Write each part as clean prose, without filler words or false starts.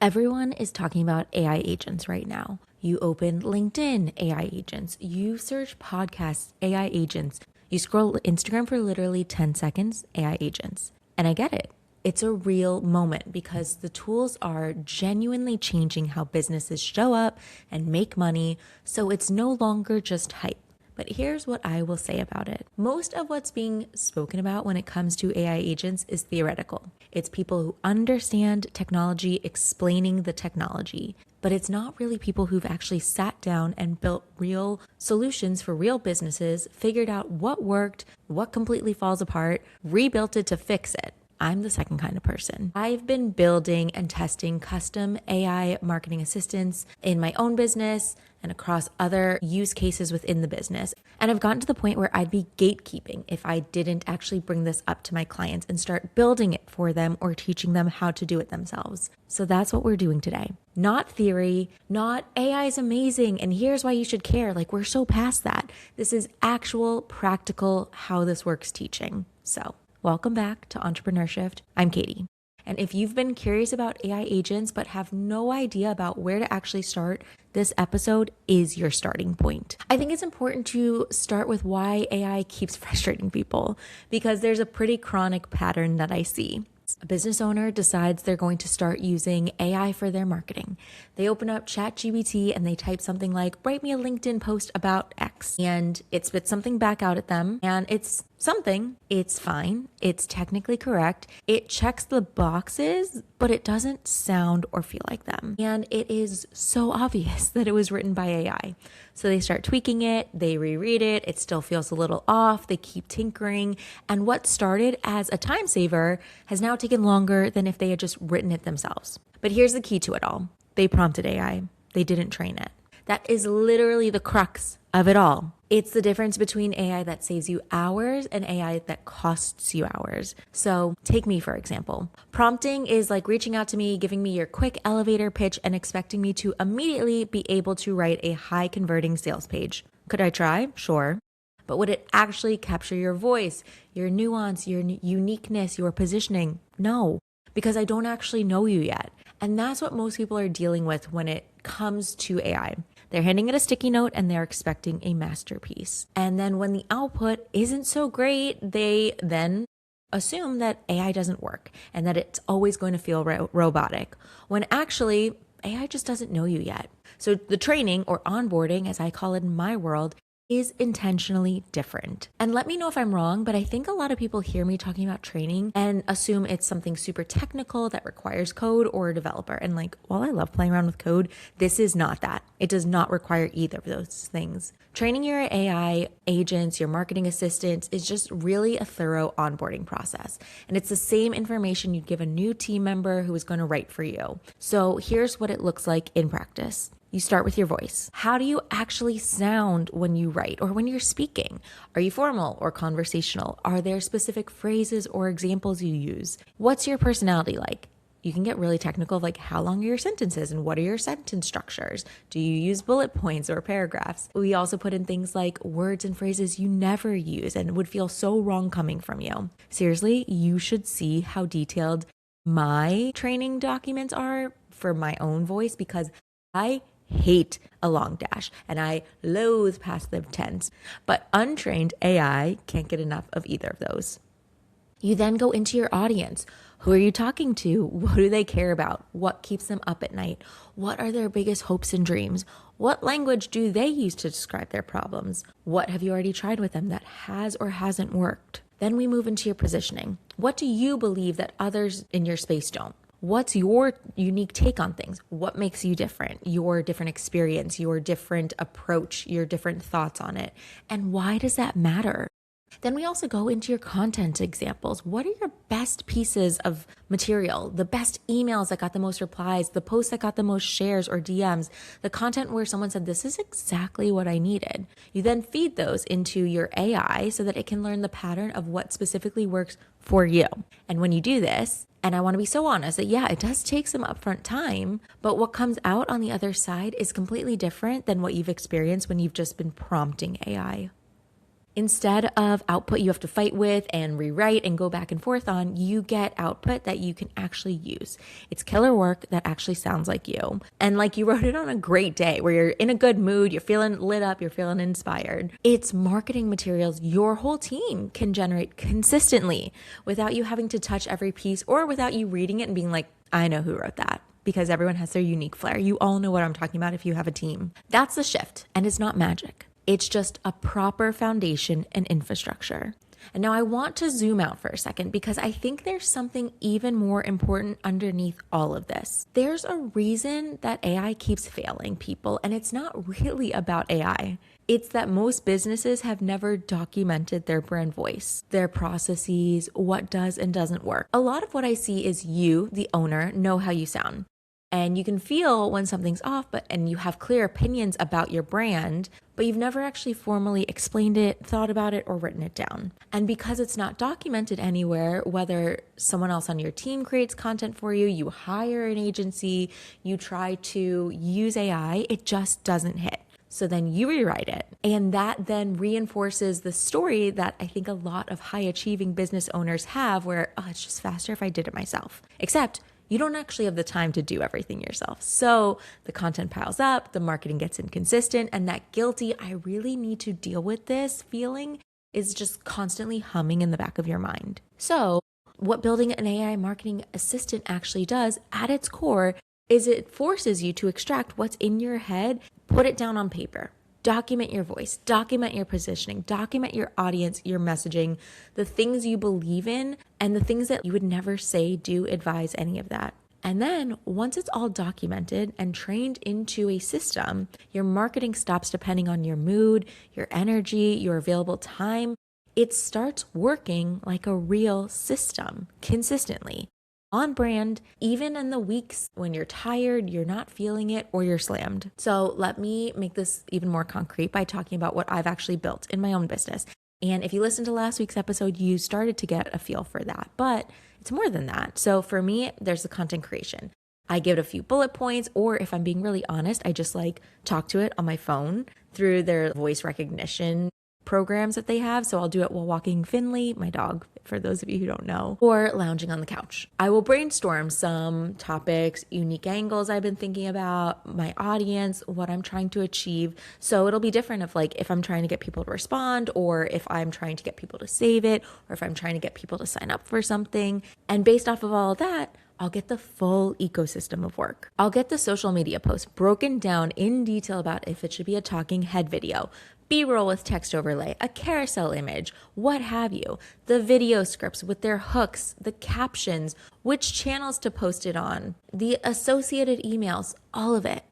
Everyone is talking about AI agents right now. You open LinkedIn, AI agents. You search podcasts, AI agents. You scroll Instagram for literally 10 seconds, AI agents. And I get it. It's a real moment because the tools are genuinely changing how businesses show up and make money. So it's no longer just hype. But here's what I will say about it. Most of what's being spoken about when it comes to AI agents is theoretical. It's people who understand technology explaining the technology, but it's not really people who've actually sat down and built real solutions for real businesses, figured out what worked, what completely falls apart, rebuilt it to fix it. I'm the second kind of person. I've been building and testing custom AI marketing assistants in my own business and across other use cases within the business. And I've gotten to the point where I'd be gatekeeping if I didn't actually bring this up to my clients and start building it for them or teaching them how to do it themselves. So that's what we're doing today. Not theory, not AI is amazing and here's why you should care. Like, we're so past that. This is actual practical how this works teaching. So welcome back to Entrepreneurship. I'm Katie. And if you've been curious about AI agents but have no idea about where to actually start, this episode is your starting point. I think it's important to start with why AI keeps frustrating people because there's a pretty chronic pattern that I see. A business owner decides they're going to start using AI for their marketing. They open up ChatGPT and they type something like, write me a LinkedIn post about X. And it spits something back out at them. And it's something, it's fine. It's technically correct. It checks the boxes, but it doesn't sound or feel like them. And it is so obvious that it was written by AI. So they start tweaking it, they reread it, it still feels a little off, they keep tinkering. And what started as a time saver has now taken longer than if they had just written it themselves. But here's the key to it all. They prompted AI. They didn't train it. That is literally the crux of it all. It's the difference between AI that saves you hours and AI that costs you hours. So take me, for example. Prompting is like reaching out to me, giving me your quick elevator pitch and expecting me to immediately be able to write a high converting sales page. Could I try? Sure. But would it actually capture your voice, your nuance, your uniqueness, your positioning? No, because I don't actually know you yet. And that's what most people are dealing with when it comes to AI. They're handing it a sticky note and they're expecting a masterpiece. And then when the output isn't so great, they then assume that AI doesn't work and that it's always going to feel robotic, when actually AI just doesn't know you yet. So the training, or onboarding, as I call it in my world, is intentionally different. And let me know if I'm wrong, but I think a lot of people hear me talking about training and assume it's something super technical that requires code or a developer. And like, while I love playing around with code, this is not that. It does not require either of those things. Training your AI agents, your marketing assistants, is just really a thorough onboarding process. And it's the same information you'd give a new team member who is going to write for you. So here's what it looks like in practice. You start with your voice. How do you actually sound when you write or when you're speaking? Are you formal or conversational? Are there specific phrases or examples you use? What's your personality like? You can get really technical, like how long are your sentences and what are your sentence structures? Do you use bullet points or paragraphs? We also put in things like words and phrases you never use and would feel so wrong coming from you. Seriously, you should see how detailed my training documents are for my own voice, because I hate a long dash and I loathe passive tense, but untrained AI can't get enough of either of those. You then go into your audience. Who are you talking to? What do they care about? What keeps them up at night? What are their biggest hopes and dreams? What language do they use to describe their problems? What have you already tried with them that has or hasn't worked? Then we move into your positioning. What do you believe that others in your space don't? What's your unique take on things? What makes you different? Your different experience, your different approach, your different thoughts on it. And why does that matter? Then we also go into your content examples. What are your best pieces of material? The best emails that got the most replies, the posts that got the most shares or DMs, the content where someone said, this is exactly what I needed. You then feed those into your AI so that it can learn the pattern of what specifically works for you. And when you do this, and I want to be so honest that yeah, it does take some upfront time, but what comes out on the other side is completely different than what you've experienced when you've just been prompting AI. Instead of output you have to fight with and rewrite and go back and forth on, you get output that you can actually use. It's killer work that actually sounds like you. And like you wrote it on a great day where you're in a good mood, you're feeling lit up, you're feeling inspired. It's marketing materials your whole team can generate consistently without you having to touch every piece or without you reading it and being like, I know who wrote that. Because everyone has their unique flair. You all know what I'm talking about if you have a team. That's the shift, and it's not magic. It's just a proper foundation and infrastructure. And now I want to zoom out for a second because I think there's something even more important underneath all of this. There's a reason that AI keeps failing people, and it's not really about AI. It's that most businesses have never documented their brand voice, their processes, what does and doesn't work. A lot of what I see is you, the owner, know how you sound. And you can feel when something's off, and you have clear opinions about your brand, but you've never actually formally explained it, thought about it, or written it down. And because it's not documented anywhere, whether someone else on your team creates content for you, you hire an agency, you try to use AI, it just doesn't hit. So then you rewrite it. And that then reinforces the story that I think a lot of high achieving business owners have where, oh, it's just faster if I did it myself. Except you don't actually have the time to do everything yourself. So the content piles up, the marketing gets inconsistent, and that guilty, I really need to deal with this feeling is just constantly humming in the back of your mind. So what building an AI marketing assistant actually does at its core is it forces you to extract what's in your head, put it down on paper. Document your voice, document your positioning, document your audience, your messaging, the things you believe in, and the things that you would never say, do, advise, any of that. And then once it's all documented and trained into a system, your marketing stops depending on your mood, your energy, your available time. It starts working like a real system consistently. On brand, even in the weeks when you're tired, you're not feeling it, or you're slammed. So let me make this even more concrete by talking about what I've actually built in my own business. And if you listened to last week's episode, you started to get a feel for that, but it's more than that. So for me, there's the content creation. I give it a few bullet points, or if I'm being really honest, I just talk to it on my phone through their voice recognition programs that they have. So I'll do it while walking Finley, my dog, for those of you who don't know, or lounging on the couch. I will brainstorm some topics, unique angles I've been thinking about, my audience, what I'm trying to achieve. So it'll be different if I'm trying to get people to respond, or if I'm trying to get people to save it, or if I'm trying to get people to sign up for something. And based off of all of that, I'll get the full ecosystem of work. I'll get the social media post broken down in detail about if it should be a talking head video, B-roll with text overlay, a carousel image, what have you, the video scripts with their hooks, the captions, which channels to post it on, the associated emails, all of it.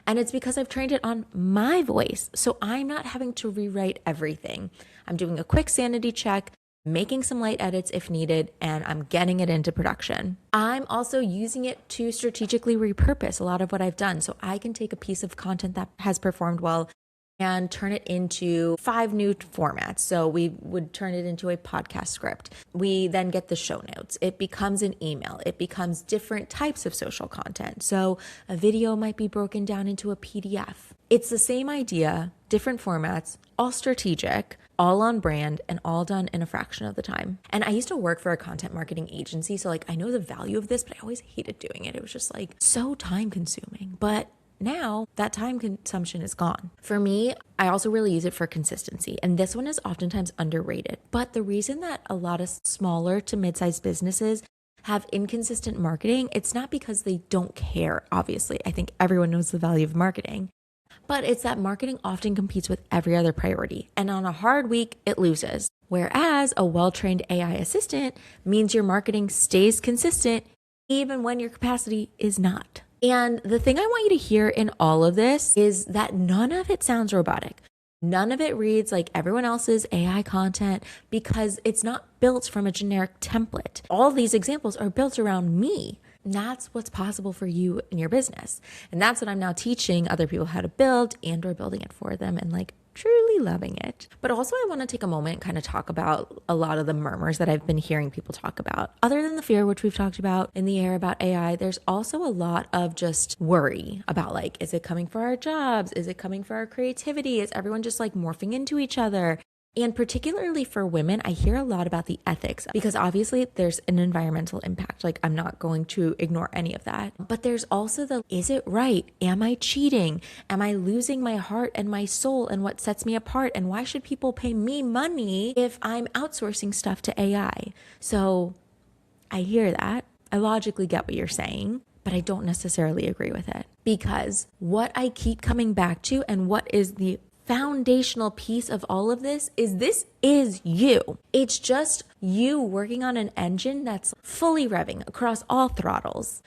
And it's because I've trained it on my voice, so I'm not having to rewrite everything. I'm doing a quick sanity check, making some light edits if needed, and I'm getting it into production. I'm also using it to strategically repurpose a lot of what I've done. So I can take a piece of content that has performed well and turn it into 5 new formats. So we would turn it into a podcast script. We then get the show notes. It becomes an email. It becomes different types of social content. So a video might be broken down into a PDF. It's the same idea, different formats, all strategic, all on brand, and all done in a fraction of the time. And I used to work for a content marketing agency. So I know the value of this, but I always hated doing it. It was just so time consuming. But now that time consumption is gone. For me, I also really use it for consistency. And this one is oftentimes underrated. But the reason that a lot of smaller to mid-sized businesses have inconsistent marketing, it's not because they don't care, obviously. I think everyone knows the value of marketing. But it's that marketing often competes with every other priority. And on a hard week, it loses. Whereas a well-trained AI assistant means your marketing stays consistent even when your capacity is not. And the thing I want you to hear in all of this is that none of it sounds robotic. None of it reads like everyone else's AI content because it's not built from a generic template. All these examples are built around me. And that's what's possible for you in your business. And that's what I'm now teaching other people how to build and or building it for them and truly loving it. But also I want to take a moment and kind of talk about a lot of the murmurs that I've been hearing people talk about. Other than the fear, which we've talked about in the air about AI, there's also a lot of just worry about is it coming for our jobs? Is it coming for our creativity? Is everyone just morphing into each other? And particularly for women, I hear a lot about the ethics because obviously there's an environmental impact. Like, I'm not going to ignore any of that. But there's also is it right? Am I cheating? Am I losing my heart and my soul and what sets me apart? And why should people pay me money if I'm outsourcing stuff to AI? So I hear that. I logically get what you're saying, but I don't necessarily agree with it, because what I keep coming back to and what is the foundational piece of all of this is you. It's just you working on an engine that's fully revving across all throttles.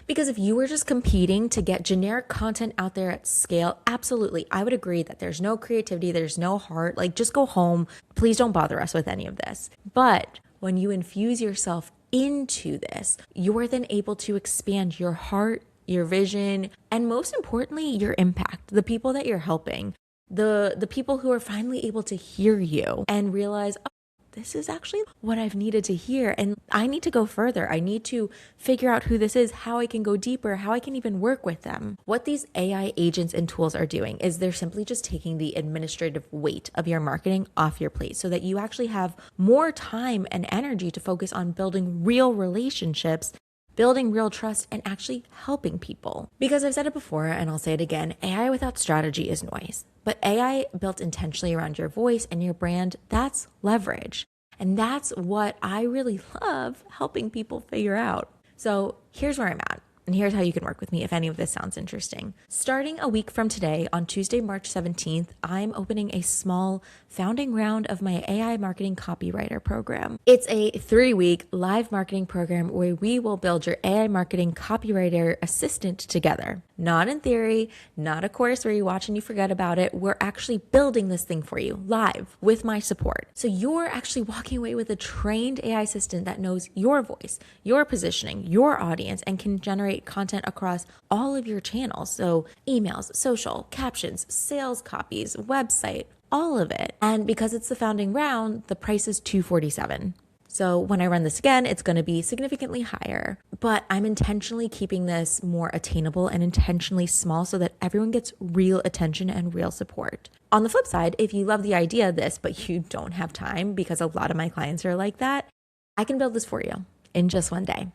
Because if you were just competing to get generic content out there at scale, absolutely, I would agree that there's no creativity, there's no heart. Like, just go home. Please don't bother us with any of this. But when you infuse yourself into this, you are then able to expand your heart, your vision, and most importantly, your impact, the people that you're helping. The people who are finally able to hear you and realize, oh, this is actually what I've needed to hear. And I need to go further. I need to figure out who this is, how I can go deeper, how I can even work with them. What these AI agents and tools are doing is they're simply just taking the administrative weight of your marketing off your plate so that you actually have more time and energy to focus on building real relationships, building real trust, and actually helping people. Because I've said it before and I'll say it again, AI without strategy is noise. But AI built intentionally around your voice and your brand, that's leverage. And that's what I really love helping people figure out. So here's where I'm at. And here's how you can work with me if any of this sounds interesting. Starting a week from today, on Tuesday, March 17th, I'm opening a small founding round of my AI marketing copywriter program. It's a 3-week live marketing program where we will build your AI marketing copywriter assistant together. Not in theory, not a course where you watch and you forget about it. We're actually building this thing for you live with my support. So you're actually walking away with a trained AI assistant that knows your voice, your positioning, your audience, and can generate content across all of your channels. So emails, social, captions, sales copies, website, all of it. And because it's the founding round, the price is $247. So when I run this again, it's going to be significantly higher, but I'm intentionally keeping this more attainable and intentionally small so that everyone gets real attention and real support. On the flip side, if you love the idea of this, but you don't have time, because a lot of my clients are like that, I can build this for you in just one day.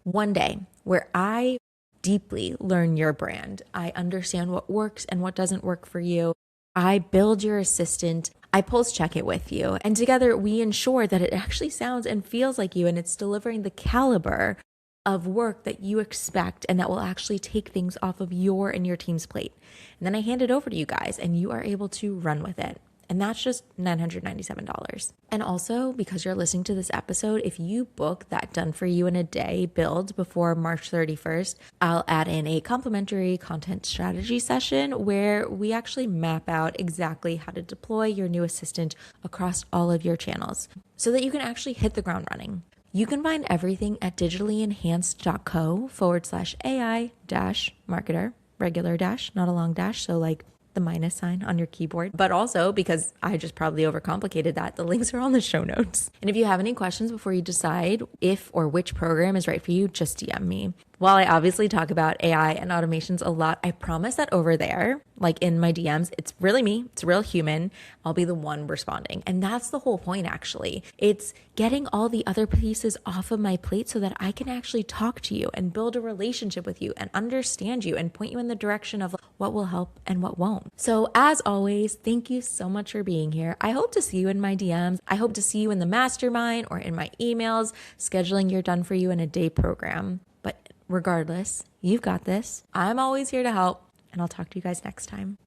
One day where I deeply learn your brand. I understand what works and what doesn't work for you. I build your assistant. I pulse check it with you. And together we ensure that it actually sounds and feels like you, and it's delivering the caliber of work that you expect and that will actually take things off of your and your team's plate. And then I hand it over to you guys and you are able to run with it. And that's just $997. And also, because you're listening to this episode, if you book that done for you in a day build before March 31st, I'll add in a complimentary content strategy session where we actually map out exactly how to deploy your new assistant across all of your channels so that you can actually hit the ground running. You can find everything at digitallyenhanced.co/AI-marketer, regular dash, not a long dash. So like the minus sign on your keyboard, but also because I just probably overcomplicated that, the links are on the show notes. And if you have any questions before you decide if or which program is right for you, just DM me. While I obviously talk about AI and automations a lot, I promise that over there, like in my DMs, it's really me, it's a real human. I'll be the one responding. And that's the whole point, actually. It's getting all the other pieces off of my plate so that I can actually talk to you and build a relationship with you and understand you and point you in the direction of what will help and what won't. So as always, thank you so much for being here. I hope to see you in my DMs. I hope to see you in the mastermind or in my emails, scheduling your done for you in a day program. But regardless, you've got this. I'm always here to help, and I'll talk to you guys next time.